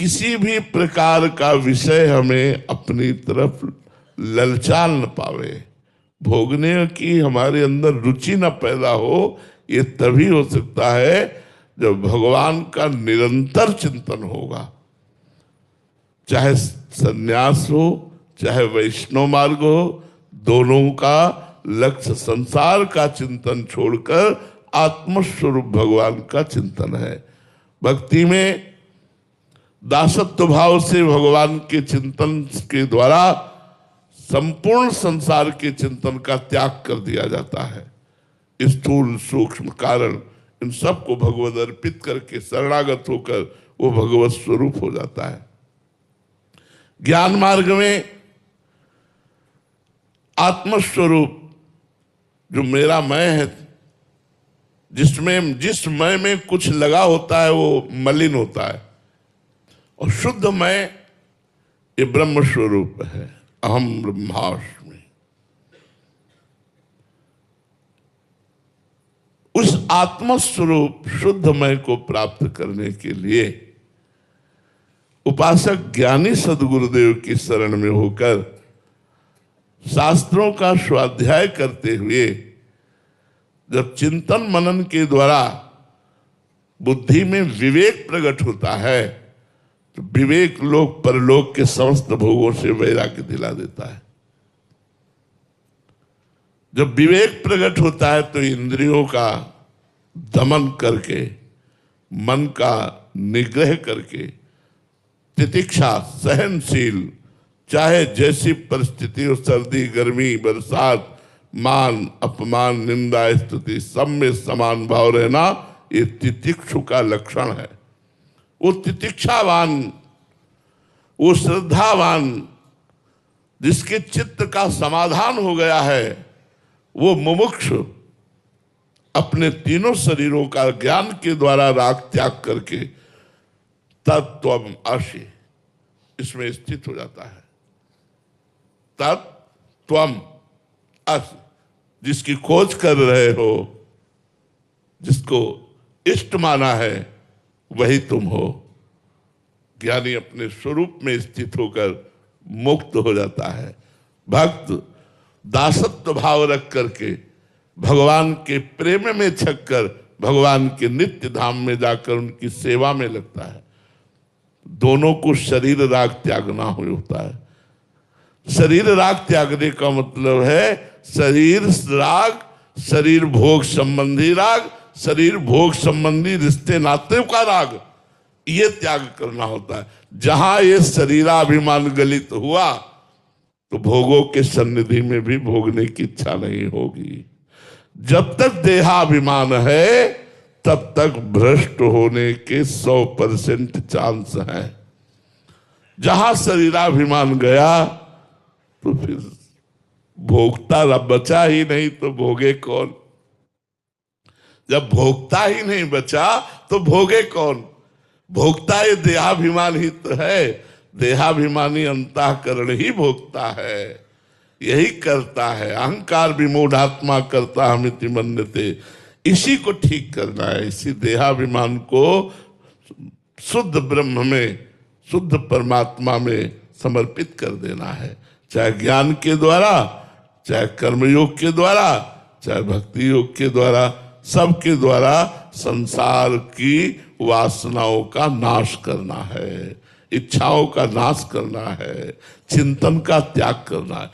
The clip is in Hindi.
किसी भी प्रकार का विषय हमें अपनी तरफ ललचा न पावे, भोगने की हमारे अंदर रुचि न पैदा हो। ये तभी हो सकता है जब भगवान का निरंतर चिंतन होगा। चाहे सन्यास हो, चाहे वैष्णव मार्ग हो, दोनों का लक्ष्य संसार का चिंतन छोड़कर आत्मस्वरूप भगवान का चिंतन है। भक्ति में दासत्व भाव से भगवान के चिंतन के द्वारा संपूर्ण संसार के चिंतन का त्याग कर दिया जाता है। स्थूल सूक्ष्म कारण इन सबको भगवद अर्पित करके शरणागत होकर वो भगवत स्वरूप हो जाता है। ज्ञान मार्ग में आत्मस्वरूप जो मेरा मैं है, जिस मैं में कुछ लगा होता है वो मलिन होता है, और शुद्ध मैं ये ब्रह्म स्वरूप है, अहम ब्रह्मास्मि। उस आत्मस्वरूप शुद्ध मैं को प्राप्त करने के लिए उपासक ज्ञानी सद्गुरुदेव की शरण में होकर शास्त्रों का स्वाध्याय करते हुए जब चिंतन मनन के द्वारा बुद्धि में विवेक प्रकट होता है तो विवेक लोक परलोक के समस्त भोगों से वैराग्य दिला देता है। जब विवेक प्रकट होता है तो इंद्रियों का दमन करके, मन का निग्रह करके, तितिक्षा सहनशील, चाहे जैसी परिस्थिति हो, सर्दी गर्मी बरसात, मान अपमान निंदा स्तुति, सब में समान भाव रहना, ये तितिक्षु का लक्षण है। वो तितिक्षावान, वो श्रद्धावान, जिसके चित्त का समाधान हो गया है, वो मुमुक्षु अपने तीनों शरीरों का ज्ञान के द्वारा राग त्याग करके तत्त्वम् असि इसमें स्थित हो जाता है। तत्त्वम् असि, जिसकी खोज कर रहे हो, जिसको इष्ट माना है, वही तुम हो। ज्ञानी अपने स्वरूप में स्थित होकर मुक्त हो जाता है। भक्त दासत्व भाव रख करके भगवान के प्रेम में छककर भगवान के नित्य धाम में जाकर उनकी सेवा में लगता है। दोनों को शरीर राग त्यागना होता है। शरीर राग त्यागने का मतलब है शरीर राग, शरीर भोग संबंधी राग, शरीर भोग संबंधी रिश्ते नाते का राग, ये त्याग करना होता है। जहां ये शरीराभिमान गलित हुआ तो भोगों के सन्निधि में भी भोगने की इच्छा नहीं होगी। जब तक देहाभिमान है तब तक भ्रष्ट होने के 100% चांस है। जहां शरीराभिमान गया तो फिर भोगता बचा ही नहीं तो भोगे कौन। जब भोगता ही नहीं बचा तो भोगे कौन। भोगता ये देहाभिमान ही तो है। देहाभिमानी अंतःकरण ही भोगता है, यही करता है। अहंकार विमूढ़ात्मा करता हमिति मन्यते, इसी को ठीक करना है। इसी देहाभिमान को शुद्ध ब्रह्म में, शुद्ध परमात्मा में समर्पित कर देना है। चाहे ज्ञान के द्वारा, चाहे कर्मयोग के द्वारा, चाहे भक्ति योग के द्वारा, सबके द्वारा संसार की वासनाओं का नाश करना है, इच्छाओं का नाश करना है, चिंतन का त्याग करना है।